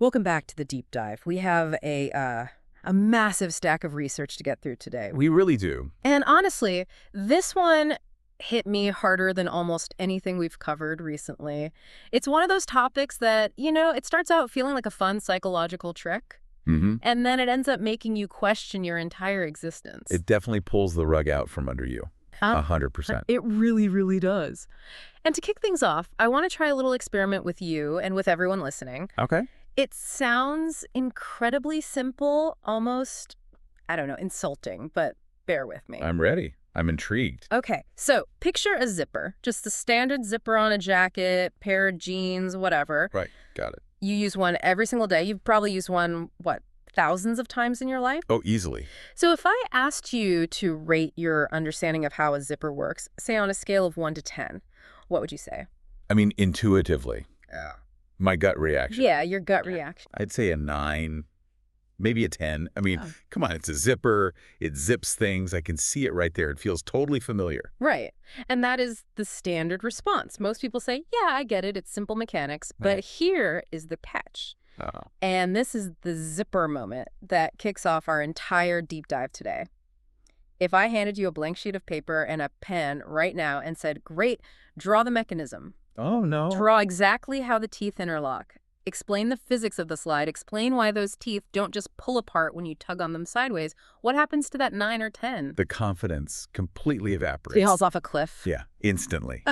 Welcome back to the deep dive. We have a massive stack of research to get through today. We really do. And honestly, this one hit me harder than almost anything we've covered recently. It's one of those topics that, it starts out feeling like a fun psychological trick, and then it ends up making you question your entire existence. It definitely pulls the rug out from under you. 100%. It really, really does. And to kick things off, I want to try a little experiment with you and with everyone listening. Okay. It sounds incredibly simple, almost, I don't know, insulting, but bear with me. I'm ready. I'm intrigued. Okay, so picture a zipper, just the standard zipper on a jacket, pair of jeans, whatever. Right, got it. You use one every single day. You've probably used one, thousands of times in your life? Oh, easily. So if I asked you to rate your understanding of how a zipper works, say on a scale of 1 to 10, what would you say? I mean, intuitively. Yeah. My gut reaction. Yeah, your gut reaction. I'd say a 9, maybe a 10. I mean, come on, it's a zipper. It zips things. I can see it right there. It feels totally familiar. Right. And that is the standard response. Most people say, yeah, I get it. It's simple mechanics. But here is the catch. Oh. And this is the zipper moment that kicks off our entire deep dive today. If I handed you a blank sheet of paper and a pen right now and said, great, draw the mechanism. Oh, no. Draw exactly how the teeth interlock. Explain the physics of the slide. Explain why those teeth don't just pull apart when you tug on them sideways. What happens to that 9 or 10? The confidence completely evaporates. Falls off a cliff. Yeah, instantly.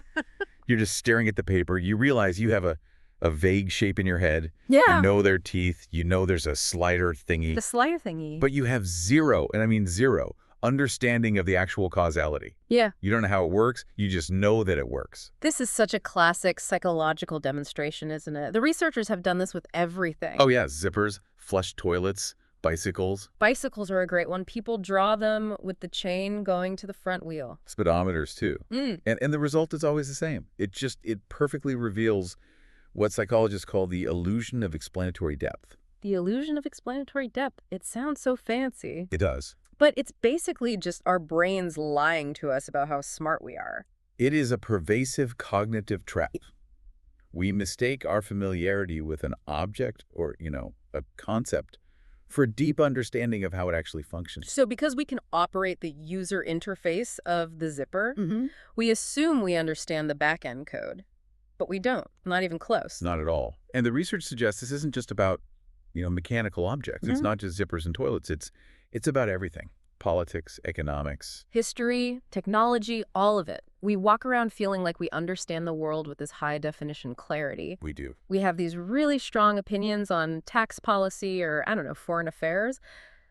You're just staring at the paper. You realize you have a vague shape in your head. Yeah. You know their teeth. You know there's a slider thingy. The slider thingy. But you have zero, and I mean zero, understanding of the actual causality. Yeah. You don't know how it works. You just know that it works. This is such a classic psychological demonstration, isn't it? The researchers have done this with everything. Oh, yeah. Zippers, flush toilets, bicycles. Bicycles are a great one. People draw them with the chain going to the front wheel. Speedometers, too. And the result is always the same. It perfectly reveals what psychologists call the illusion of explanatory depth. The illusion of explanatory depth. It sounds so fancy. It does. But it's basically just our brains lying to us about how smart we are. It is a pervasive cognitive trap. We mistake our familiarity with an object or, a concept for a deep understanding of how it actually functions. So because we can operate the user interface of the zipper, we assume we understand the back-end code. But we don't. Not even close. Not at all. And the research suggests this isn't just about, mechanical objects. It's not just zippers and toilets. It's about everything. Politics, economics. History, technology, all of it. We walk around feeling like we understand the world with this high-definition clarity. We do. We have these really strong opinions on tax policy or, foreign affairs.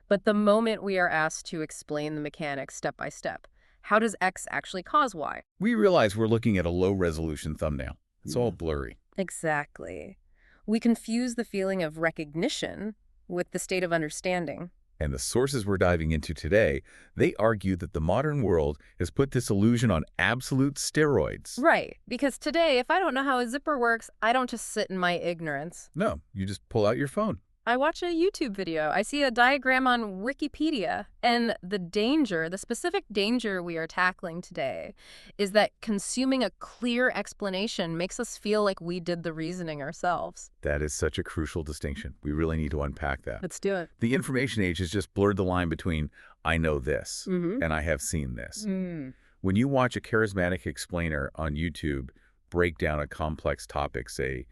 But the moment we are asked to explain the mechanics step by step, how does X actually cause Y? We realize we're looking at a low-resolution thumbnail. It's all blurry. Exactly. We confuse the feeling of recognition with the state of understanding. And the sources we're diving into today, they argue that the modern world has put this illusion on absolute steroids. Right. Because today, if I don't know how a zipper works, I don't just sit in my ignorance. No, you just pull out your phone. I watch a YouTube video. I see a diagram on Wikipedia. And the specific danger we are tackling today is that consuming a clear explanation makes us feel like we did the reasoning ourselves. That is such a crucial distinction. We really need to unpack that. Let's do it. The information age has just blurred the line between I know this and I have seen this. When you watch a charismatic explainer on YouTube break down a complex topic, say,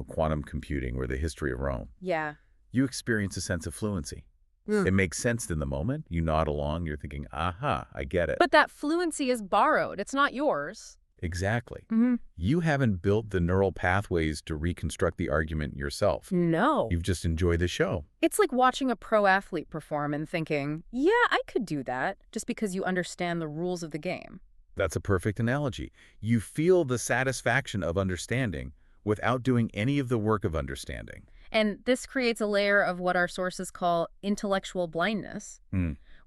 quantum computing or the history of Rome. Yeah. You experience a sense of fluency. It makes sense in the moment. You nod along. You're thinking, aha, I get it. But that fluency is borrowed. It's not yours. Exactly. You haven't built the neural pathways to reconstruct the argument yourself. No. You've just enjoyed the show. It's like watching a pro athlete perform and thinking, yeah, I could do that, just because you understand the rules of the game. That's a perfect analogy. You feel the satisfaction of understanding without doing any of the work of understanding. And this creates a layer of what our sources call intellectual blindness.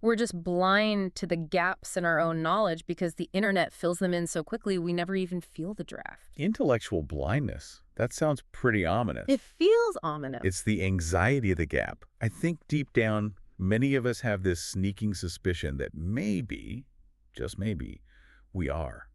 We're just blind to the gaps in our own knowledge because the internet fills them in so quickly we never even feel the draft. Intellectual blindness? That sounds pretty ominous. It feels ominous. It's the anxiety of the gap. I think deep down, many of us have this sneaking suspicion that maybe, just maybe, we are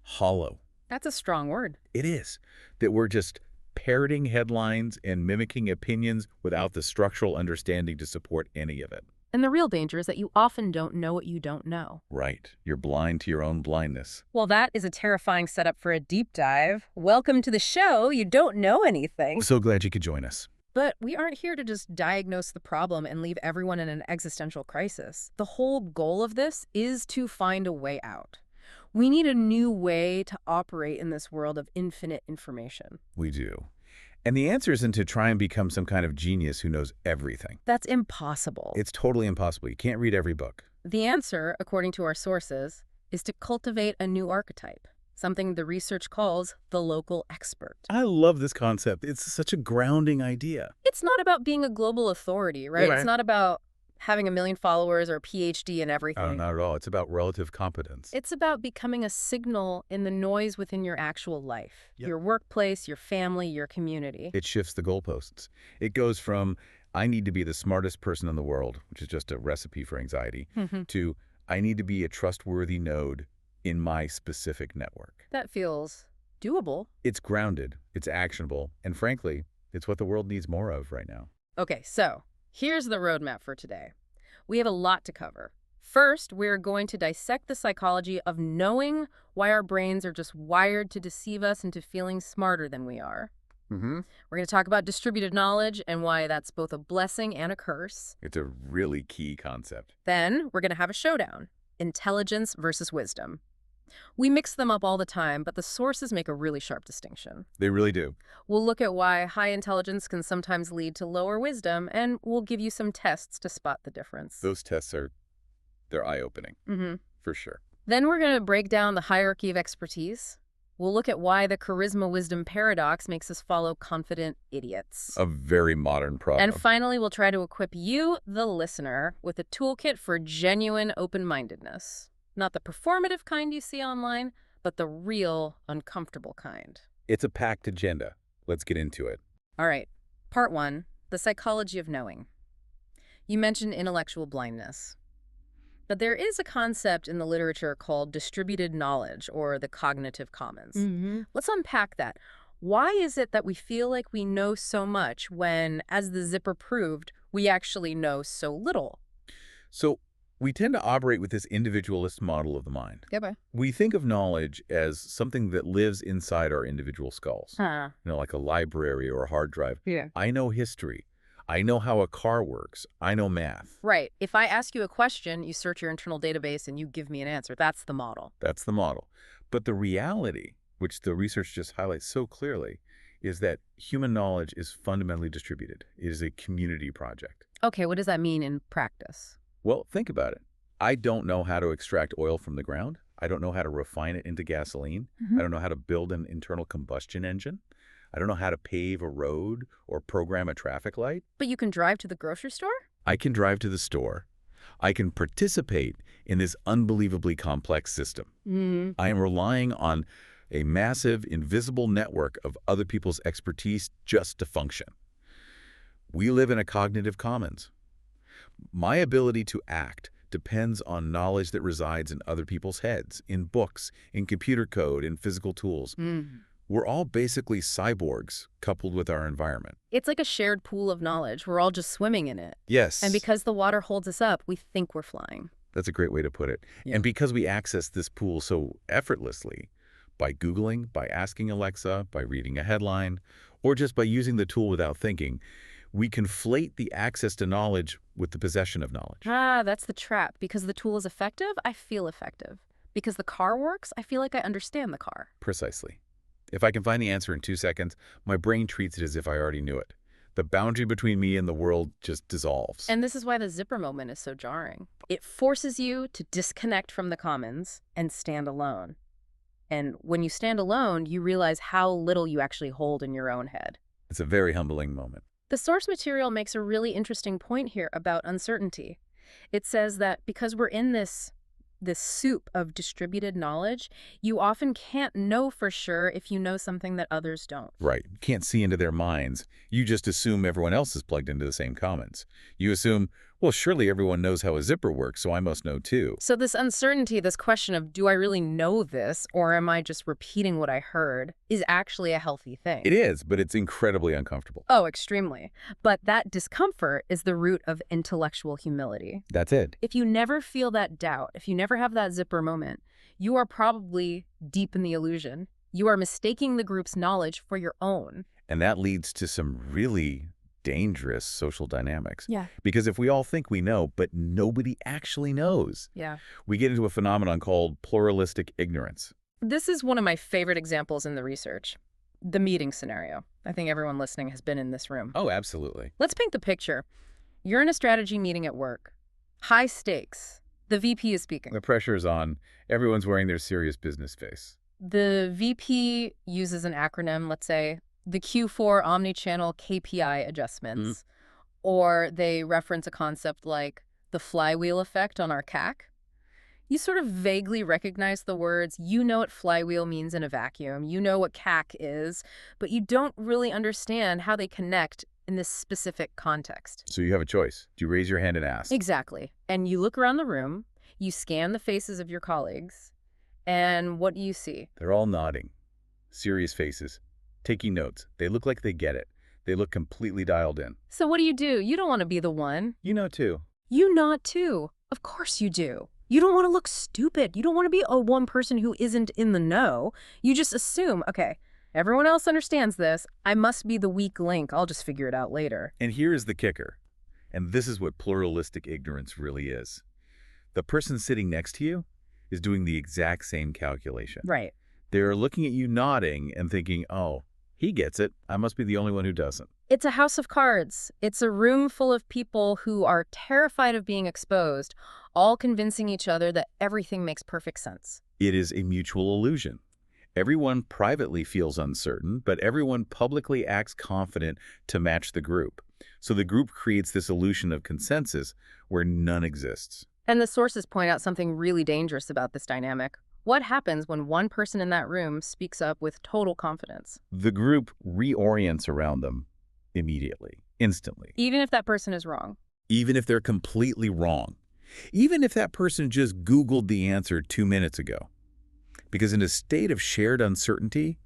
hollow. That's a strong word. It is. That we're just parroting headlines and mimicking opinions without the structural understanding to support any of it. And the real danger is that you often don't know what you don't know. Right. You're blind to your own blindness. Well, that is a terrifying setup for a deep dive. Welcome to the show. You don't know anything. So glad you could join us. But we aren't here to just diagnose the problem and leave everyone in an existential crisis. The whole goal of this is to find a way out. We need a new way to operate in this world of infinite information. We do. And the answer isn't to try and become some kind of genius who knows everything. That's impossible. It's totally impossible. You can't read every book. The answer, according to our sources, is to cultivate a new archetype, something the research calls the local expert. I love this concept. It's such a grounding idea. It's not about being a global authority, right? It's not about having 1 million followers or a PhD in everything. Oh, not at all. It's about relative competence. It's about becoming a signal in the noise within your actual life, Yep. your workplace, your family, your community. It shifts the goalposts. It goes from, I need to be the smartest person in the world, which is just a recipe for anxiety, to, I need to be a trustworthy node in my specific network. That feels doable. It's grounded, it's actionable, and frankly, it's what the world needs more of right now. Okay, so here's the roadmap for today. We have a lot to cover. First, we're going to dissect the psychology of knowing why our brains are just wired to deceive us into feeling smarter than we are. We're going to talk about distributed knowledge and why that's both a blessing and a curse. It's a really key concept. Then we're going to have a showdown, intelligence versus wisdom. We mix them up all the time, but the sources make a really sharp distinction. They really do. We'll look at why high intelligence can sometimes lead to lower wisdom, and we'll give you some tests to spot the difference. Those tests they're eye-opening, for sure. Then we're going to break down the hierarchy of expertise. We'll look at why the charisma-wisdom paradox makes us follow confident idiots. A very modern problem. And finally, we'll try to equip you, the listener, with a toolkit for genuine open-mindedness. Not the performative kind you see online, but the real, uncomfortable kind. It's a packed agenda. Let's get into it. All right. Part 1, the psychology of knowing. You mentioned intellectual blindness. But there is a concept in the literature called distributed knowledge, or the cognitive commons. Let's unpack that. Why is it that we feel like we know so much when, as the zipper proved, we actually know so little? So we tend to operate with this individualist model of the mind. We think of knowledge as something that lives inside our individual skulls. Like a library or a hard drive. I know history. I know how a car works. I know math. Right. If I ask you a question, you search your internal database and you give me an answer. That's the model. That's the model. But the reality, which the research just highlights so clearly, is that human knowledge is fundamentally distributed. It is a community project. Okay, what does that mean in practice? Well, think about it. I don't know how to extract oil from the ground. I don't know how to refine it into gasoline. I don't know how to build an internal combustion engine. I don't know how to pave a road or program a traffic light. But you can drive to the grocery store? I can drive to the store. I can participate in this unbelievably complex system. I am relying on a massive, invisible network of other people's expertise just to function. We live in a cognitive commons. My ability to act depends on knowledge that resides in other people's heads, in books, in computer code, in physical tools. We're all basically cyborgs coupled with our environment. It's like a shared pool of knowledge. We're all just swimming in it. Yes. And because the water holds us up, we think we're flying. That's a great way to put it. And because we access this pool so effortlessly, by Googling, by asking Alexa, by reading a headline, or just by using the tool without thinking, we conflate the access to knowledge with the possession of knowledge. That's the trap. Because the tool is effective, I feel effective. Because the car works, I feel like I understand the car. Precisely. If I can find the answer in 2 seconds, my brain treats it as if I already knew it. The boundary between me and the world just dissolves. And this is why the zipper moment is so jarring. It forces you to disconnect from the commons and stand alone. And when you stand alone, you realize how little you actually hold in your own head. It's a very humbling moment. The source material makes a really interesting point here about uncertainty. It says that because we're in this soup of distributed knowledge, you often can't know for sure if you know something that others don't. Right. You can't see into their minds. You just assume everyone else is plugged into the same commons. You assume Well, surely everyone knows how a zipper works, so I must know too. So this uncertainty, this question of, do I really know this, or am I just repeating what I heard, is actually a healthy It thing. is, but it's incredibly uncomfortable. Oh, extremely. But that discomfort is the root of intellectual humility. That's it. If you never feel that doubt, if you never have that zipper moment, you are probably deep in the illusion. You are mistaking the group's knowledge for your own. And that leads to some really dangerous social dynamics. Yeah. Because if we all think we know, but nobody actually knows, Yeah. we get into a phenomenon called pluralistic ignorance. This is one of my favorite examples in the research. The meeting scenario. I think everyone listening has been in this room. Oh, absolutely. Let's paint the picture. You're in a strategy meeting at work. High stakes. The VP is speaking. The pressure is on. Everyone's wearing their serious business face. The VP uses an acronym, let's say, the Q4 omnichannel KPI adjustments. Or they reference a concept like the flywheel effect on our CAC. You sort of vaguely recognize the words. You know what flywheel means in a vacuum. You know what CAC is, but you don't really understand how they connect in this specific context. So you have a choice. Do you raise your hand and ask? Exactly. And you look around the room, you scan the faces of your colleagues, and what do you see? They're all nodding. Serious faces. Taking notes. They look like they get it. They look completely dialed in. So what do? You don't want to be the one. You know too. You nod too. Of course you do. You don't want to look stupid. You don't want to be a one person who isn't in the know. You just assume, okay, everyone else understands this. I must be the weak link. I'll just figure it out later. And here is the kicker. And this is what pluralistic ignorance really is. The person sitting next to you is doing the exact same calculation. Right. They're looking at you nodding and thinking, oh, he gets it. I must be the only one who doesn't. It's a house of cards. It's a room full of people who are terrified of being exposed, all convincing each other that everything makes perfect sense. It is a mutual illusion. Everyone privately feels uncertain, but everyone publicly acts confident to match the group. So the group creates this illusion of consensus where none exists. And the sources point out something really dangerous about this dynamic. What happens when one person in that room speaks up with total confidence? The group reorients around them immediately, instantly. Even if that person is wrong. Even if they're completely wrong. Even if that person just Googled the answer 2 minutes ago. Because in a state of shared uncertainty,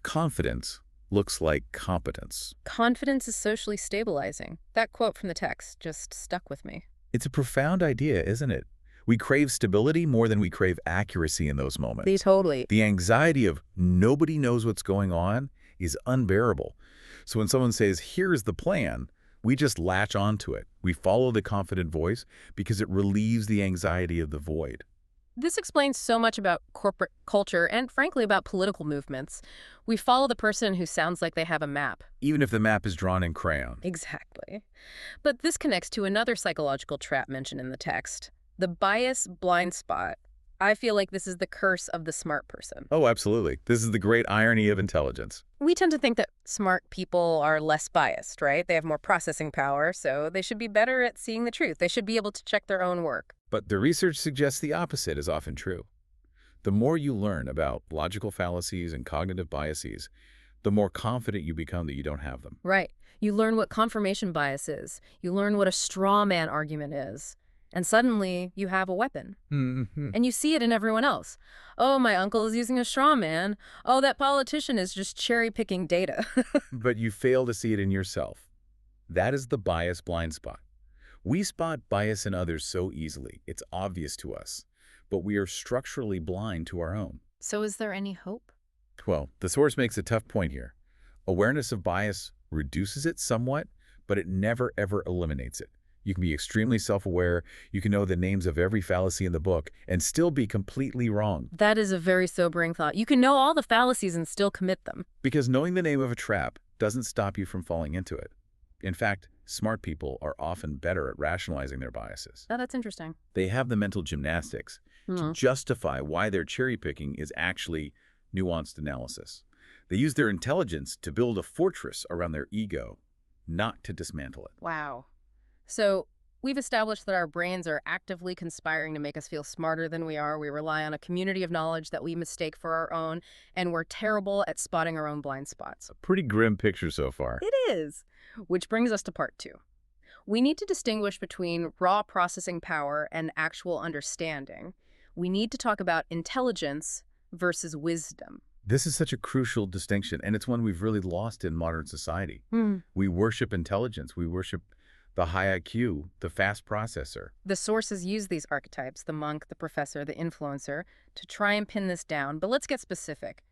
confidence looks like competence. Confidence is socially stabilizing. That quote from the text just stuck with me. It's a profound idea, isn't it? We crave stability more than we crave accuracy in those moments. Totally. The anxiety of nobody knows what's going on is unbearable. So when someone says, here's the plan, we just latch onto it. We follow the confident voice because it relieves the anxiety of the void. This explains so much about corporate culture and, frankly, about political movements. We follow the person who sounds like they have a map. Even if the map is drawn in crayon. Exactly. But this connects to another psychological trap mentioned in the text, the bias blind spot. I feel like this is the curse of the smart person. Oh, absolutely. This is the great irony of intelligence. We tend to think that smart people are less biased, right? They have more processing power, so they should be better at seeing the truth. They should be able to check their own work. But the research suggests the opposite is often true. The more you learn about logical fallacies and cognitive biases, the more confident you become that you don't have them. Right. You learn what confirmation bias is. You learn what a straw man argument is. And suddenly, you have a weapon. Mm-hmm. And you see it in everyone else. Oh, my uncle is using a straw man. Oh, that politician is just cherry-picking data. But you fail to see it in yourself. That is the bias blind spot. We spot bias in others so easily. It's obvious to us. But we are structurally blind to our own. So is there any hope? Well, the source makes a tough point here. Awareness of bias reduces it somewhat, but it never, ever eliminates it. You can be extremely self-aware, you can know the names of every fallacy in the book, and still be completely wrong. That is a very sobering thought. You can know all the fallacies and still commit them. Because knowing the name of a trap doesn't stop you from falling into it. In fact, smart people are often better at rationalizing their biases. Oh, that's interesting. They have the mental gymnastics to justify why their cherry-picking is actually nuanced analysis. They use their intelligence to build a fortress around their ego, not to dismantle it. Wow. So we've established that our brains are actively conspiring to make us feel smarter than we are. We rely on a community of knowledge that we mistake for our own, and we're terrible at spotting our own blind spots. A pretty grim picture so far. It is. Which brings us to part 2. We need to distinguish between raw processing power and actual understanding. We need to talk about intelligence versus wisdom. This is such a crucial distinction, and it's one we've really lost in modern society. We worship intelligence. We worship the high IQ, the fast processor. The sources use these archetypes, the monk, the professor, the influencer, to try and pin this down. But let's get specific.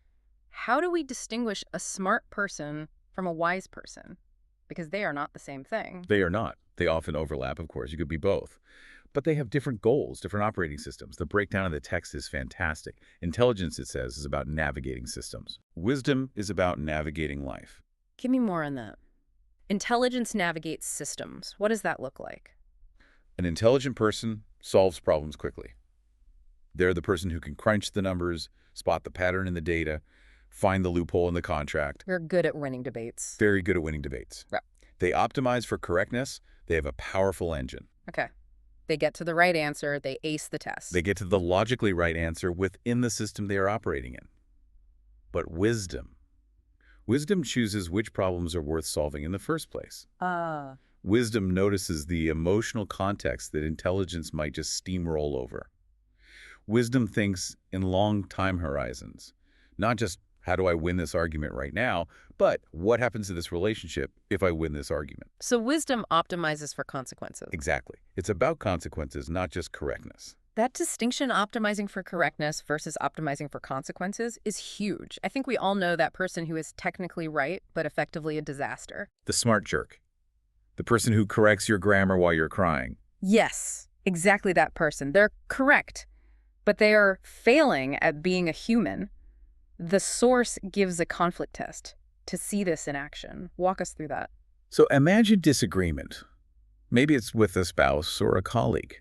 How do we distinguish a smart person from a wise person? Because they are not the same thing. They are not. They often overlap, of course. You could be both. But they have different goals, different operating systems. The breakdown of the text is fantastic. Intelligence, it says, is about navigating systems. Wisdom is about navigating life. Give me more on that. Intelligence navigates systems. What does that look like? An intelligent person solves problems quickly. They're the person who can crunch the numbers, spot the pattern in the data, find the loophole in the contract. We're good at winning debates. Very good at winning debates. Right. They optimize for correctness. They have a powerful engine. Okay. They get to the right answer. They ace the test. They get to the logically right answer within the system they are operating in. But wisdom chooses which problems are worth solving in the first place. Wisdom notices the emotional context that intelligence might just steamroll over. Wisdom thinks in long time horizons, not just how do I win this argument right now, but what happens to this relationship if I win this argument? So wisdom optimizes for consequences. Exactly. It's about consequences, not just correctness. That distinction, optimizing for correctness versus optimizing for consequences, is huge. I think we all know that person who is technically right, but effectively a disaster. The smart jerk. The person who corrects your grammar while you're crying. Yes, exactly that person. They're correct, but they are failing at being a human. The source gives a conflict test to see this in action. Walk us through that. So imagine disagreement. Maybe it's with a spouse or a colleague.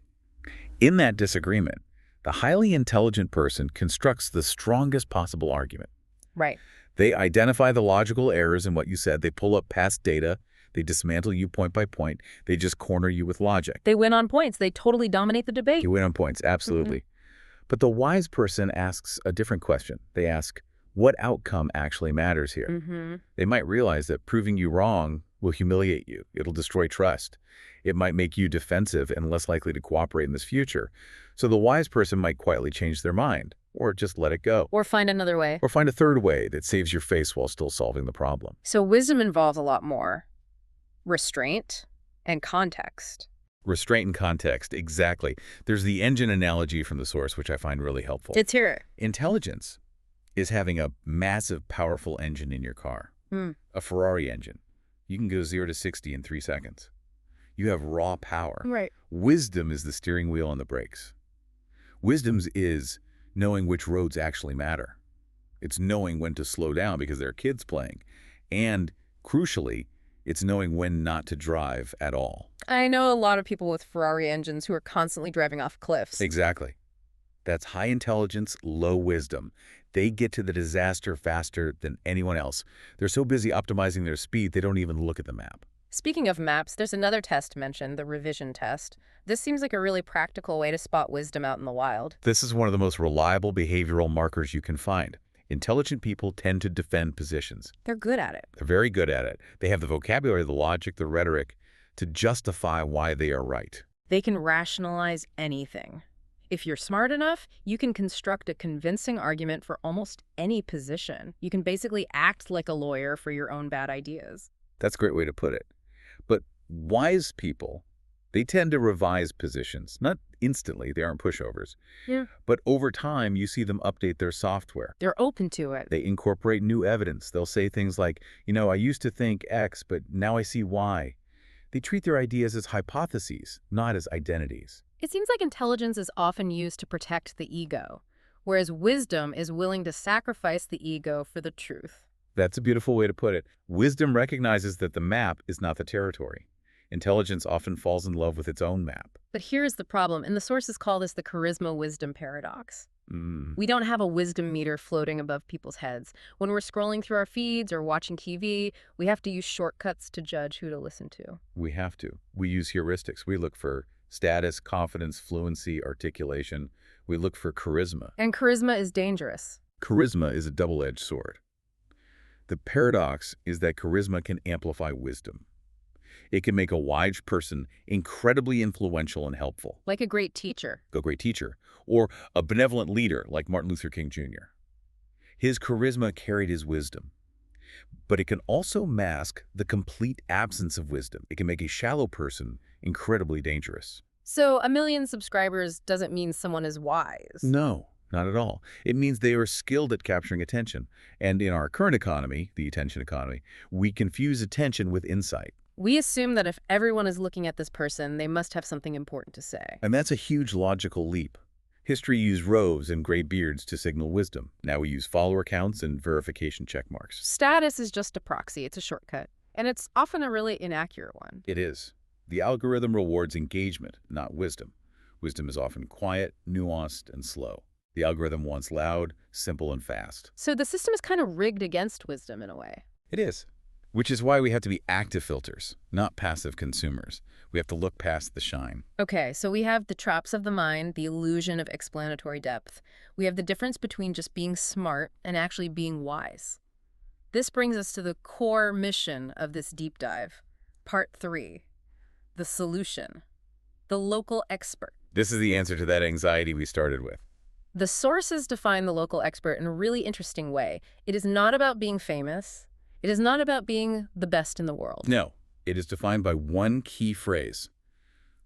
In that disagreement, the highly intelligent person constructs the strongest possible argument. Right. They identify the logical errors in what you said. They pull up past data. They dismantle you point by point. They just corner you with logic. They win on points. They totally dominate the debate. You win on points, absolutely. But the wise person asks a different question. They ask, what outcome actually matters here? They might realize that proving you wrong will humiliate you. It'll destroy trust. It might make you defensive and less likely to cooperate in this future. So the wise person might quietly change their mind, or just let it go. Or find another way. Or find a third way that saves your face while still solving the problem. So wisdom involves a lot more. Restraint and context. Restraint and context, exactly. There's the engine analogy from the source, which I find really helpful. Let's hear it. Intelligence is having a massive, powerful engine in your car. A Ferrari engine. You can go 0 to 60 in 3 seconds. You have raw power. Right. Wisdom is the steering wheel and the brakes. Wisdom is knowing which roads actually matter. It's knowing when to slow down because there are kids playing. And, crucially, it's knowing when not to drive at all. I know a lot of people with Ferrari engines who are constantly driving off cliffs. Exactly. That's high intelligence, low wisdom. They get to the disaster faster than anyone else. They're so busy optimizing their speed, they don't even look at the map. Speaking of maps, there's another test mentioned, the revision test. This seems like a really practical way to spot wisdom out in the wild. This is one of the most reliable behavioral markers you can find. Intelligent people tend to defend positions. They're good at it. They're very good at it. They have the vocabulary, the logic, the rhetoric to justify why they are right. They can rationalize anything. If you're smart enough, you can construct a convincing argument for almost any position. You can basically act like a lawyer for your own bad ideas. That's a great way to put it. But wise people, they tend to revise positions. Not instantly, they aren't pushovers. Yeah. But over time, you see them update their software. They're open to it. They incorporate new evidence. They'll say things like, I used to think X, but now I see Y. They treat their ideas as hypotheses, not as identities. It seems like intelligence is often used to protect the ego, whereas wisdom is willing to sacrifice the ego for the truth. That's a beautiful way to put it. Wisdom recognizes that the map is not the territory. Intelligence often falls in love with its own map. But here's the problem, and the sources call this the charisma-wisdom paradox. We don't have a wisdom meter floating above people's heads. When we're scrolling through our feeds or watching TV, we have to use shortcuts to judge who to listen to. We have to. We use heuristics. We look for status, confidence, fluency, articulation. We look for charisma. And charisma is dangerous. Charisma is a double-edged sword. The paradox is that charisma can amplify wisdom. It can make a wise person incredibly influential and helpful, Like a great teacher. a great teacher, or a benevolent leader like Martin Luther King Jr. His charisma carried his wisdom. But it can also mask the complete absence of wisdom. It can make a shallow person incredibly dangerous. So 1 million subscribers doesn't mean someone is wise. No, not at all. It means they are skilled at capturing attention. And in our current economy, the attention economy, we confuse attention with insight. We assume that if everyone is looking at this person, they must have something important to say. And that's a huge logical leap. History used rows and gray beards to signal wisdom. Now we use follower counts and verification check marks. Status is just a proxy. It's a shortcut. And it's often a really inaccurate one. It is. The algorithm rewards engagement, not wisdom. Wisdom is often quiet, nuanced, and slow. The algorithm wants loud, simple, and fast. So the system is kind of rigged against wisdom in a way. It is. Which is why we have to be active filters, not passive consumers. We have to look past the shine. Okay, so we have the traps of the mind, the illusion of explanatory depth. We have the difference between just being smart and actually being wise. This brings us to the core mission of this deep dive. Part 3, the solution, the local expert. This is the answer to that anxiety we started with. The sources define the local expert in a really interesting way. It is not about being famous. It is not about being the best in the world. No, it is defined by one key phrase: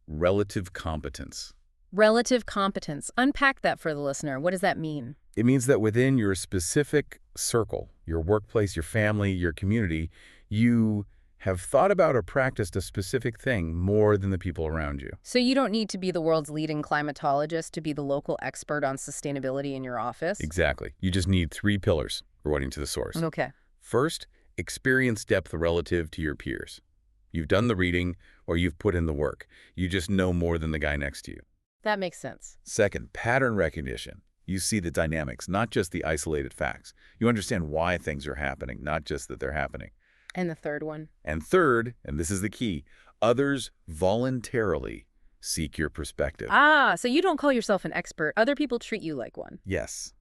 relative competence. Relative competence. Unpack that for the listener. What does that mean? It means that within your specific circle, your workplace, your family, your community, you have thought about or practiced a specific thing more than the people around you. So you don't need to be the world's leading climatologist to be the local expert on sustainability in your office? Exactly. You just need 3 pillars, according to the source. Okay. First, experience depth relative to your peers. You've done the reading or you've put in the work. You just know more than the guy next to you. That makes sense. Second, pattern recognition. You see the dynamics, not just the isolated facts. You understand why things are happening, not just that they're happening. And the third one? And third, and this is the key, others voluntarily seek your perspective. Ah, so you don't call yourself an expert. Other people treat you like one. Yes,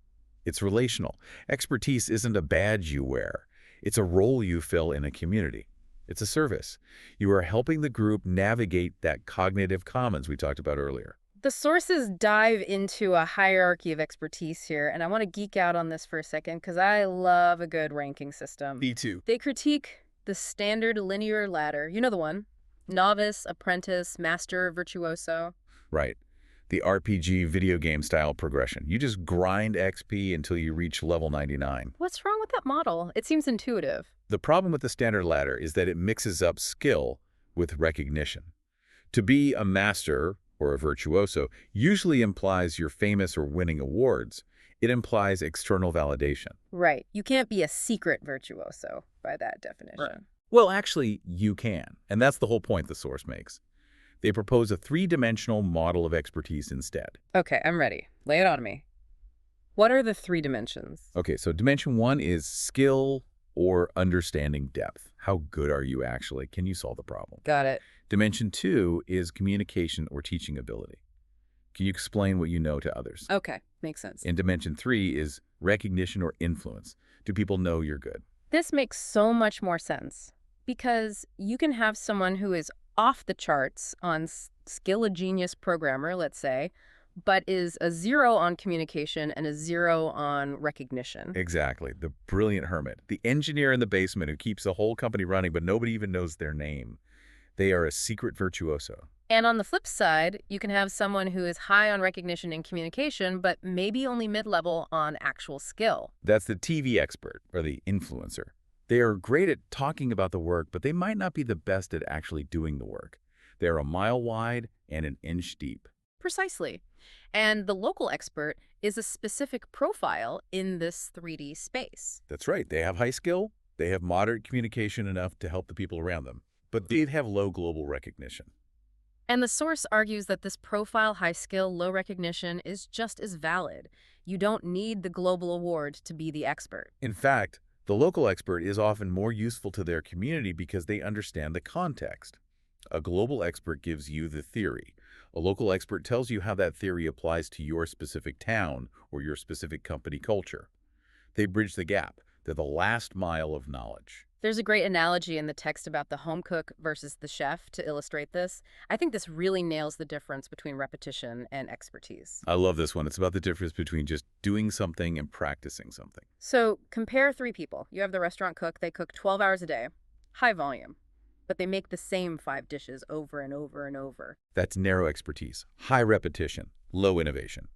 it's relational. Expertise isn't a badge you wear. It's a role you fill in a community. It's a service. You are helping the group navigate that cognitive commons we talked about earlier. The sources dive into a hierarchy of expertise here, and I want to geek out on this for a second because I love a good ranking system. Me too. They critique the standard linear ladder. You know the one. Novice, apprentice, master, virtuoso. Right. The RPG video game style progression. You just grind XP until you reach level 99. What's wrong with that model? It seems intuitive. The problem with the standard ladder is that it mixes up skill with recognition. To be a master or a virtuoso usually implies you're famous or winning awards. It implies external validation. Right. You can't be a secret virtuoso by that definition. Right. Well, actually, you can. And that's the whole point the source makes. They propose a 3-dimensional model of expertise instead. Okay, I'm ready. Lay it on me. What are the 3 dimensions? Okay, so dimension 1 is skill or understanding depth. How good are you actually? Can you solve the problem? Got it. Dimension 2 is communication or teaching ability. Can you explain what you know to others? Okay, makes sense. And dimension 3 is recognition or influence. Do people know you're good? This makes so much more sense because you can have someone who is off the charts on skill a genius programmer, let's say, but is a 0 on communication and a 0 on recognition. Exactly. The brilliant hermit. The engineer in the basement who keeps the whole company running, but nobody even knows their name. They are a secret virtuoso. And on the flip side, you can have someone who is high on recognition and communication, but maybe only mid-level on actual skill. That's the TV expert or the influencer. They are great at talking about the work, but they might not be the best at actually doing the work. They are a mile wide and an inch deep. Precisely. And the local expert is a specific profile in this 3D space. That's right. They have high skill. They have moderate communication enough to help the people around them, but they have low global recognition. And the source argues that this profile, high skill, low recognition is just as valid. You don't need the global award to be the expert. In fact, the local expert is often more useful to their community because they understand the context. A global expert gives you the theory. A local expert tells you how that theory applies to your specific town or your specific company culture. They bridge the gap. They're the last mile of knowledge. There's a great analogy in the text about the home cook versus the chef to illustrate this. I think this really nails the difference between repetition and expertise. I love this one. It's about the difference between just doing something and practicing something. So compare three people. You have the restaurant cook. They cook 12 hours a day, high volume, but they make the same 5 dishes over and over and over. That's narrow expertise, high repetition, low innovation.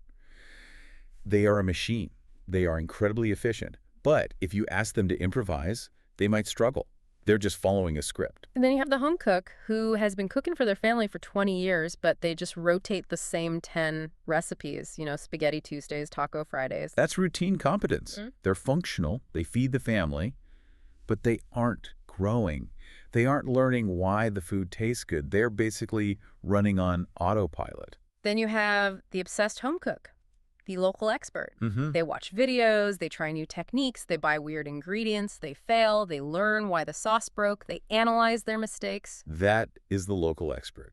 They are a machine. They are incredibly efficient. But if you ask them to improvise, they might struggle. They're just following a script. And then you have the home cook who has been cooking for their family for 20 years, but they just rotate the same 10 recipes, spaghetti Tuesdays, taco Fridays. That's routine competence. They're functional. They feed the family, but they aren't growing. They aren't learning why the food tastes good. They're basically running on autopilot. Then you have the obsessed home cook, the local expert. They watch videos, they try new techniques, they buy weird ingredients, they fail, they learn why the sauce broke, they analyze their mistakes. That is the local expert.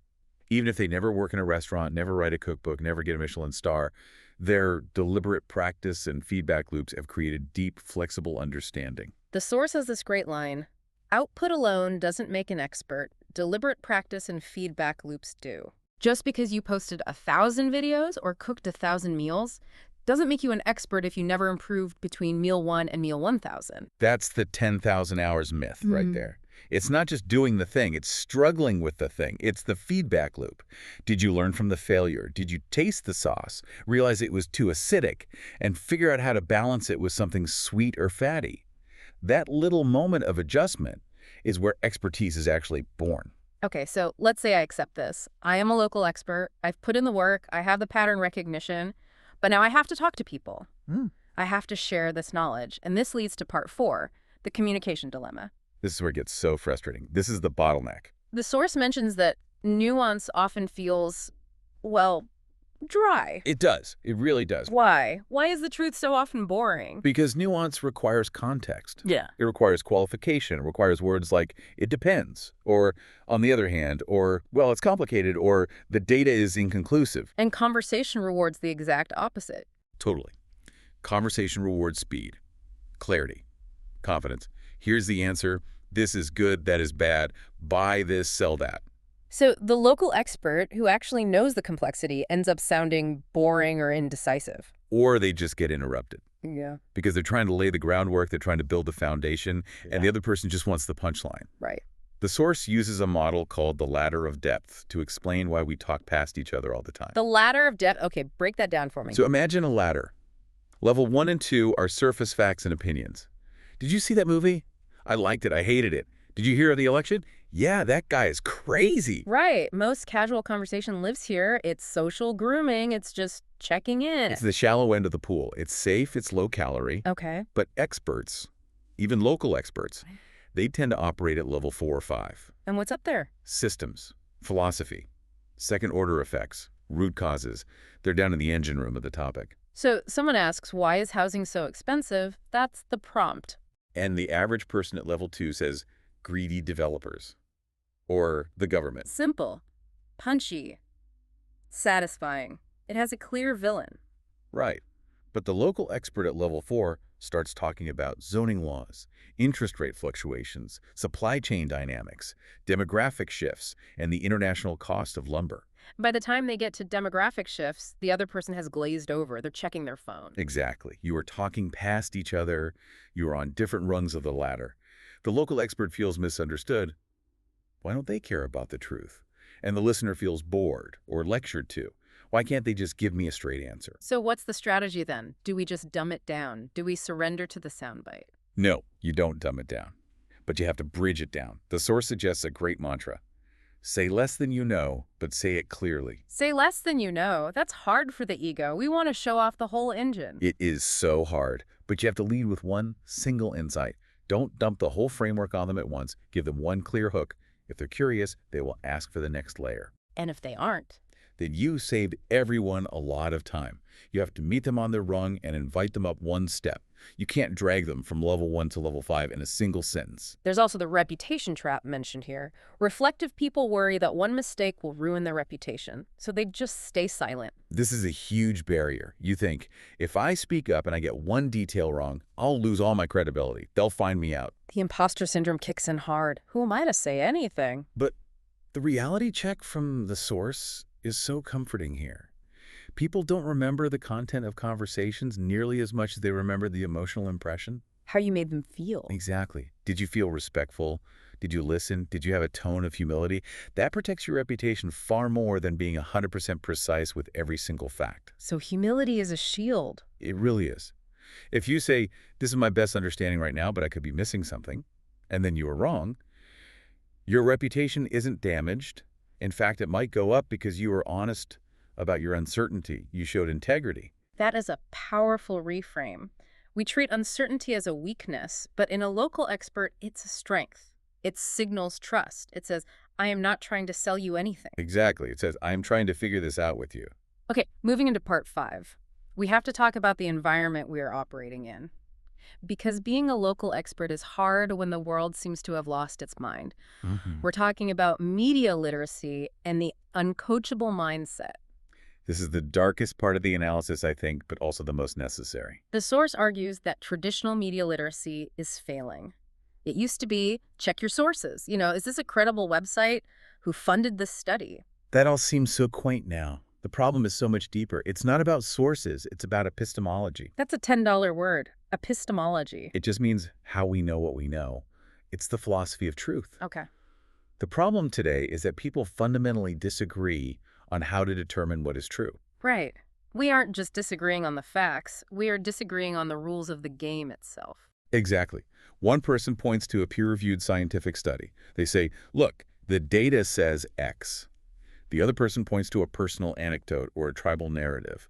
Even if they never work in a restaurant, never write a cookbook, never get a Michelin star, their deliberate practice and feedback loops have created deep, flexible understanding. The source has this great line, "Output alone doesn't make an expert. Deliberate practice and feedback loops do." Just because you posted 1,000 videos or cooked 1,000 meals doesn't make you an expert if you never improved between meal 1 and meal 1,000. That's the 10,000 hours myth right there. It's not just doing the thing, it's struggling with the thing. It's the feedback loop. Did you learn from the failure? Did you taste the sauce, realize it was too acidic, and figure out how to balance it with something sweet or fatty? That little moment of adjustment is where expertise is actually born. Okay, so let's say I accept this. I am a local expert. I've put in the work. I have the pattern recognition. But now I have to talk to people. I have to share this knowledge. And this leads to part 4, the communication dilemma. This is where it gets so frustrating. This is the bottleneck. The source mentions that nuance often feels, well, dry. It does. It really does. Why? Why is the truth so often boring? Because nuance requires context. Yeah. It requires qualification. It requires words like, it depends, or on the other hand, or, well, it's complicated, or the data is inconclusive. And conversation rewards the exact opposite. Totally. Conversation rewards speed, clarity, confidence. Here's the answer. This is good. That is bad. Buy this, sell that. So the local expert who actually knows the complexity ends up sounding boring or indecisive. Or they just get interrupted. Yeah. Because they're trying to lay the groundwork, they're trying to build the foundation, and the other person just wants the punchline. Right. The source uses a model called the ladder of depth to explain why we talk past each other all the time. The ladder of depth. Okay, break that down for me. So imagine a ladder. Level 1 and 2 are surface facts and opinions. Did you see that movie? I liked it. I hated it. Did you hear of the election? Yeah, that guy is crazy. Right. Most casual conversation lives here. It's social grooming. It's just checking in. It's the shallow end of the pool. It's safe. It's low calorie. Okay. But experts, even local experts, they tend to operate at level 4 or 5. And what's up there? Systems, philosophy, second-order effects, root causes. They're down in the engine room of the topic. So someone asks, why is housing so expensive? That's the prompt. And the average person at level 2 says, greedy developers. Or the government. Simple, punchy, satisfying. It has a clear villain. Right. But the local expert at level 4 starts talking about zoning laws, interest rate fluctuations, supply chain dynamics, demographic shifts, and the international cost of lumber. By the time they get to demographic shifts, the other person has glazed over. They're checking their phone. Exactly. You are talking past each other. You are on different rungs of the ladder. The local expert feels misunderstood. Why don't they care about the truth? And the listener feels bored or lectured to. Why can't they just give me a straight answer? So what's the strategy then? Do we just dumb it down? Do we surrender to the soundbite? No, you don't dumb it down. But you have to bridge it down. The source suggests a great mantra. Say less than you know, but say it clearly. Say less than you know. That's hard for the ego. We want to show off the whole engine. It is so hard, but you have to lead with one single insight. Don't dump the whole framework on them at once. Give them one clear hook. If they're curious, they will ask for the next layer. And if they aren't? then you saved everyone a lot of time. You have to meet them on their rung and invite them up one step. You can't drag them from level 1 to level 5 in a single sentence. There's also the reputation trap mentioned here. Reflective people worry that one mistake will ruin their reputation, so they just stay silent. This is a huge barrier. You think, if I speak up and I get one detail wrong, I'll lose all my credibility. They'll find me out. The imposter syndrome kicks in hard. Who am I to say anything? But the reality check from the source is so comforting here. People don't remember the content of conversations nearly as much as they remember the emotional impression. How you made them feel. Exactly. Did you feel respectful? Did you listen? Did you have a tone of humility? That protects your reputation far more than being 100% precise with every single fact. So humility is a shield. It really is. If you say, this is my best understanding right now, but I could be missing something, and then you were wrong, your reputation isn't damaged. In fact, it might go up because you were honest about your uncertainty. You showed integrity. That is a powerful reframe. We treat uncertainty as a weakness, but in a local expert, it's a strength. It signals trust. It says, I am not trying to sell you anything. Exactly. It says, I am trying to figure this out with you. Okay, moving into part 5. We have to talk about the environment we are operating in. Because being a local expert is hard when the world seems to have lost its mind. We're talking about media literacy and the uncoachable mindset. This is the darkest part of the analysis, I think, but also the most necessary. The source argues that traditional media literacy is failing. It used to be, check your sources. Is this a credible website? Who funded this study? That all seems so quaint now. The problem is so much deeper. It's not about sources, it's about epistemology. That's a $10 word, epistemology. It just means how we know what we know. It's the philosophy of truth. Okay. The problem today is that people fundamentally disagree on how to determine what is true. Right. We aren't just disagreeing on the facts. We are disagreeing on the rules of the game itself. Exactly. One person points to a peer-reviewed scientific study. They say, look, the data says X. The other person points to a personal anecdote or a tribal narrative.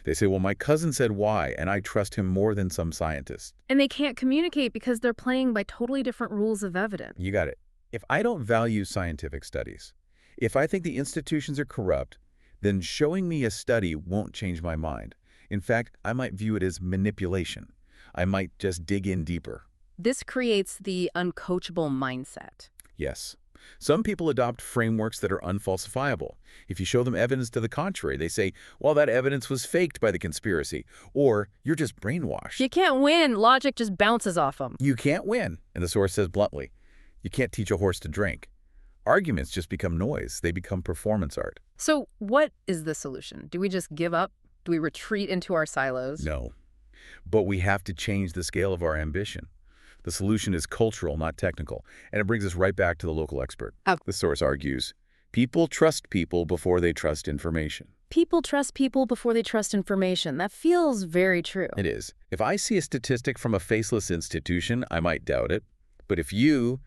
They say, well, my cousin said Y, and I trust him more than some scientists. And they can't communicate because they're playing by totally different rules of evidence. You got it. If I don't value scientific studies, if I think the institutions are corrupt, then showing me a study won't change my mind. In fact, I might view it as manipulation. I might just dig in deeper. This creates the uncoachable mindset. Yes. Some people adopt frameworks that are unfalsifiable. If you show them evidence to the contrary, they say, well, that evidence was faked by the conspiracy, or you're just brainwashed. You can't win. Logic just bounces off them. You can't win. And the source says bluntly, you can't teach a horse to drink. Arguments just become noise. They become performance art. So what is the solution? Do we just give up? Do we retreat into our silos? No. But we have to change the scale of our ambition. The solution is cultural, not technical. And it brings us right back to the local expert. Oh. The source argues, people trust people before they trust information. People trust people before they trust information. That feels very true. It is. If I see a statistic from a faceless institution, I might doubt it. But if you,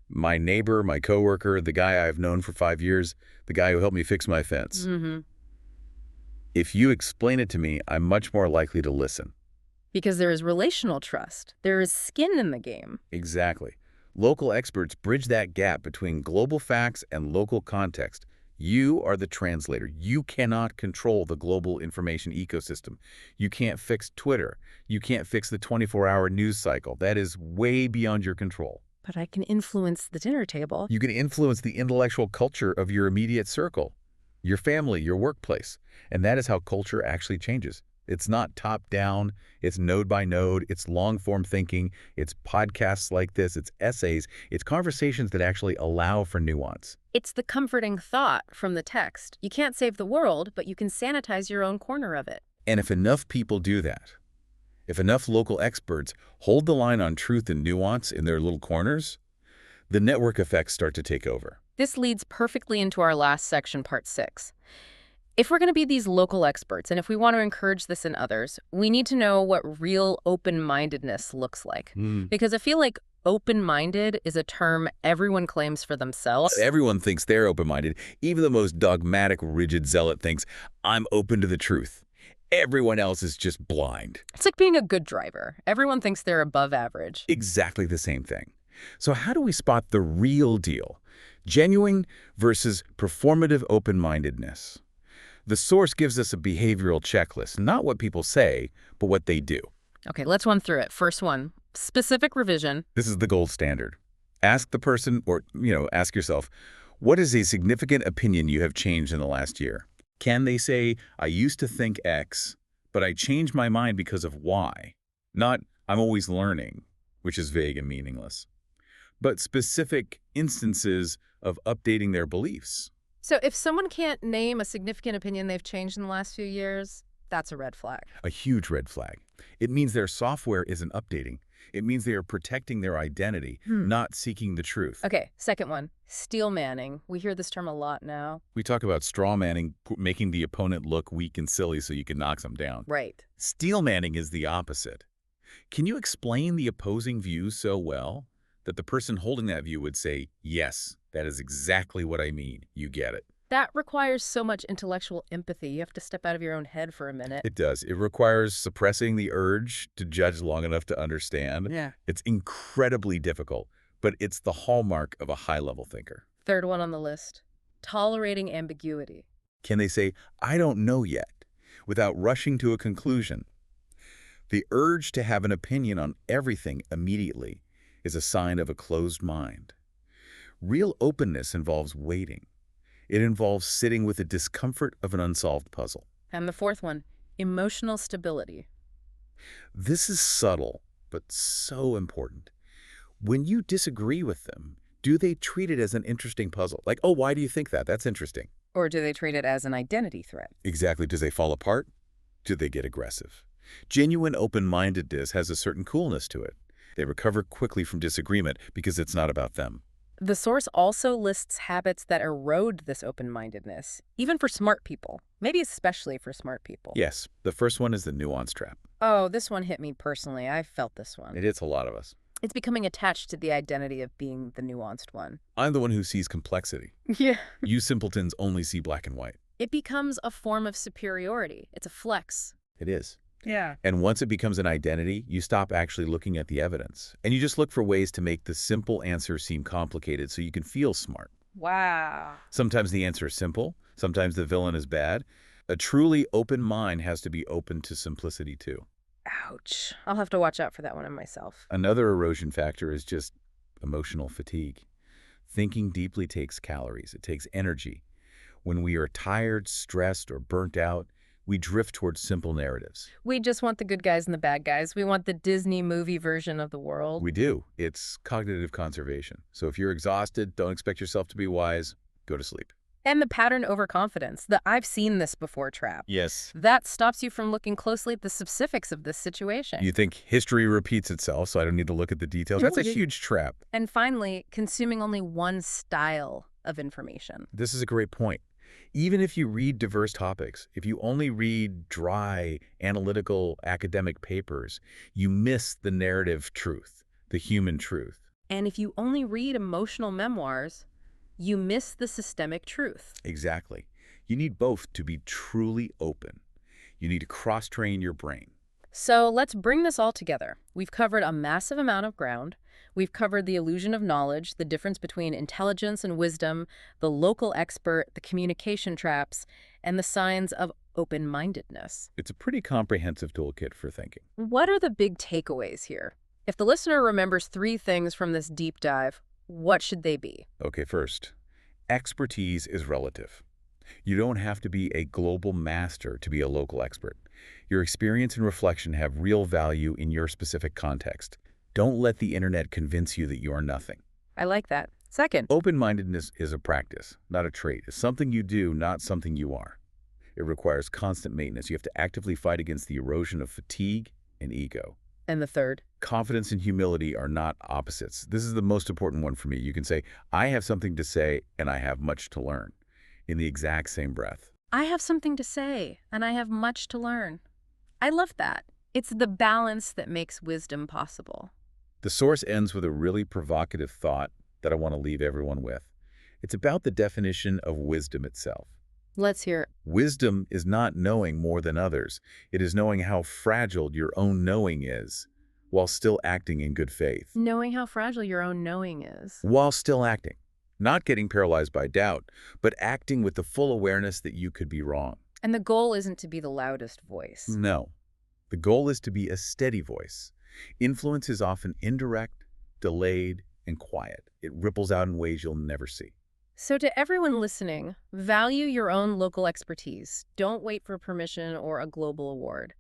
my neighbor, my coworker, the guy I've known for 5 years, the guy who helped me fix my fence, if you explain it to me, I'm much more likely to listen. Because there is relational trust. There is skin in the game. Exactly. Local experts bridge that gap between global facts and local context. You are the translator. You cannot control the global information ecosystem. You can't fix Twitter. You can't fix the 24-hour news cycle. That is way beyond your control. But I can influence the dinner table. You can influence the intellectual culture of your immediate circle, your family, your workplace. And that is how culture actually changes. It's not top-down, it's node by node, it's long-form thinking, it's podcasts like this, it's essays, it's conversations that actually allow for nuance. It's the comforting thought from the text. You can't save the world, but you can sanitize your own corner of it. And if enough people do that, if enough local experts hold the line on truth and nuance in their little corners, the network effects start to take over. This leads perfectly into our last section, part 6. If we're going to be these local experts, and if we want to encourage this in others, we need to know what real open-mindedness looks like. Because I feel like open-minded is a term everyone claims for themselves. Everyone thinks they're open-minded. Even the most dogmatic, rigid zealot thinks, I'm open to the truth. Everyone else is just blind. It's like being a good driver. Everyone thinks they're above average. Exactly the same thing. So how do we spot the real deal? Genuine versus performative open-mindedness. The source gives us a behavioral checklist, not what people say, but what they do. Okay, let's run through it. First one, specific revision. This is the gold standard. Ask the person, or, ask yourself, what is a significant opinion you have changed in the last year? Can they say, I used to think X, but I changed my mind because of Y? Not, I'm always learning, which is vague and meaningless, but specific instances of updating their beliefs. So if someone can't name a significant opinion they've changed in the last few years, that's a red flag. A huge red flag. It means their software isn't updating. It means they are protecting their identity, not seeking the truth. Okay, second one, steel manning. We hear this term a lot now. We talk about straw manning, making the opponent look weak and silly so you can knock them down. Right. Steel manning is the opposite. Can you explain the opposing view so well that the person holding that view would say, yes, that is exactly what I mean. You get it. That requires so much intellectual empathy. You have to step out of your own head for a minute. It does. It requires suppressing the urge to judge long enough to understand. Yeah. It's incredibly difficult, but it's the hallmark of a high-level thinker. Third one on the list, tolerating ambiguity. Can they say, I don't know yet, without rushing to a conclusion? The urge to have an opinion on everything immediately is a sign of a closed mind. Real openness involves waiting. It involves sitting with the discomfort of an unsolved puzzle. And the fourth one, emotional stability. This is subtle, but so important. When you disagree with them, do they treat it as an interesting puzzle? Like, oh, why do you think that? That's interesting. Or do they treat it as an identity threat? Exactly. Do they fall apart? Do they get aggressive? Genuine open-mindedness has a certain coolness to it. They recover quickly from disagreement because it's not about them. The source also lists habits that erode this open-mindedness, even for smart people, maybe especially for smart people. Yes, the first one is the nuance trap. Oh, this one hit me personally. I felt this one. It hits a lot of us. It's becoming attached to the identity of being the nuanced one. I'm the one who sees complexity. Yeah. You simpletons only see black and white. It becomes a form of superiority. It's a flex. It is. Yeah. And once it becomes an identity, you stop actually looking at the evidence. And you just look for ways to make the simple answer seem complicated so you can feel smart. Wow. Sometimes the answer is simple. Sometimes the villain is bad. A truly open mind has to be open to simplicity too. Ouch. I'll have to watch out for that one in myself. Another erosion factor is just emotional fatigue. Thinking deeply takes calories. It takes energy. When we are tired, stressed, or burnt out, we drift towards simple narratives. We just want the good guys and the bad guys. We want the Disney movie version of the world. We do. It's cognitive conservation. So if you're exhausted, don't expect yourself to be wise. Go to sleep. And the pattern overconfidence, the I've seen this before trap. Yes. That stops you from looking closely at the specifics of this situation. You think history repeats itself, so I don't need to look at the details. That's a huge trap. And finally, consuming only one style of information. This is a great point. Even if you read diverse topics, if you only read dry, analytical, academic papers, you miss the narrative truth, the human truth. And if you only read emotional memoirs, you miss the systemic truth. Exactly. You need both to be truly open. You need to cross-train your brain. So let's bring this all together. We've covered a massive amount of ground. We've covered the illusion of knowledge, the difference between intelligence and wisdom, the local expert, the communication traps, and the signs of open-mindedness. It's a pretty comprehensive toolkit for thinking. What are the big takeaways here? If the listener remembers 3 things from this deep dive, what should they be? Okay, first, expertise is relative. You don't have to be a global master to be a local expert. Your experience and reflection have real value in your specific context. Don't let the internet convince you that you are nothing. I like that. Second, Open-mindedness is a practice, not a trait. It's something you do, not something you are. It requires constant maintenance. You have to actively fight against the erosion of fatigue and ego. and the third. Confidence and humility are not opposites. This is the most important one for me. You can say, I have something to say and I have much to learn in the exact same breath. I have something to say, and I have much to learn. I love that. It's the balance that makes wisdom possible. The source ends with a really provocative thought that I want to leave everyone with. It's about the definition of wisdom itself. Let's hear it. Wisdom is not knowing more than others. It is knowing how fragile your own knowing is while still acting in good faith. Knowing how fragile your own knowing is. While still acting. Not getting paralyzed by doubt, but acting with the full awareness that you could be wrong. And the goal isn't to be the loudest voice. No. The goal is to be a steady voice. Influence is often indirect, delayed, and quiet. It ripples out in ways you'll never see. So to everyone listening, value your own local expertise. Don't wait for permission or a global award.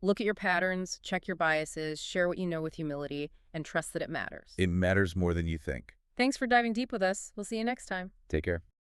Look at your patterns, check your biases, share what you know with humility, and trust that it matters. It matters more than you think. Thanks for diving deep with us. We'll see you next time. Take care.